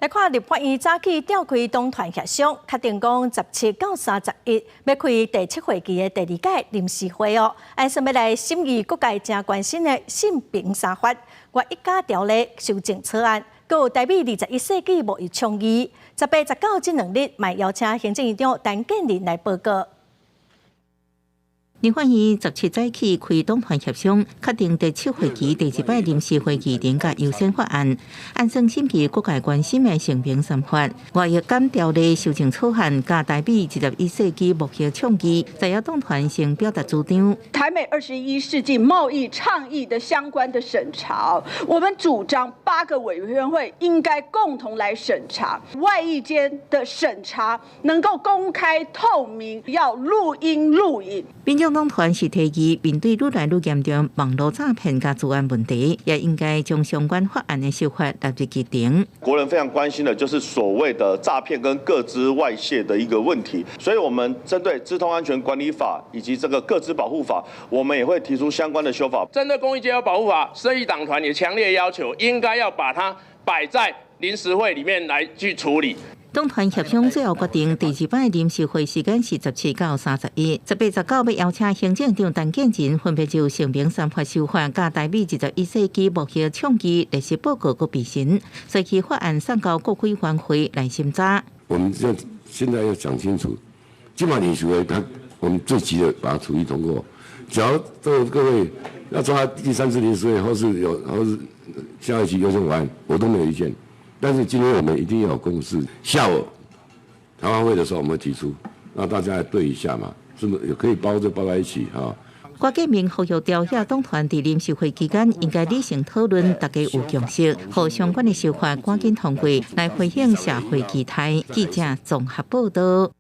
来看立法院早起召开党团协商，确定讲17到31要开第7会期的第2届临时会哦。按说要来审议各界正关心的性平3法、我一家条例修正草案，还有台美21世纪贸易倡议。18、19这2日，嘛邀请行政院长陈建仁来报告。 立法院17早起开党团协商，确定第7会期第1摆临时会期定价优先法案，按算审议各界关心的性平3法、外役监条例修正草案，加台美21世纪目标倡议，在野党团先表达主张。台美21世纪贸易倡议的相关的审查，我们主张8个委员会应该共同来审查，外役间的审查能够公开透明，要录音录影。 民众党团是提议，面对愈来愈严重网络诈骗加治安问题，也应该将相关法案的修法纳入议程。国人非常关心的就是所谓的诈骗跟个资外泄的一个问题，所以我们针对资通安全管理法以及这个个资保护法，我们也会提出相关的修法。针对公益街道保护法，社议党团也强烈要求，应该要把它摆在临时会里面来去处理。 党团协商最后决定，第2摆临时会时间是17到31、18、19要邀请行政长陈建仁分别就性平3法修法加台美21世纪目标倡议历史报告和备询，所以法案送到国会反会来审查。我们现在要讲清楚，今晚临时会，我们最急的把它处理通过。只要各位要抓第3次临时会，或是下一期优先法案，我都没有意见。 但是今天我们一定要有共识。下午台湾会的时候，我们提出，让大家来对一下嘛，是不是也可以包在一起哈？郭建明呼吁朝野党团在临时会期间应该理性讨论，大家有共识，和相关的修法赶紧通过，来回应社会期待。记者综合报道。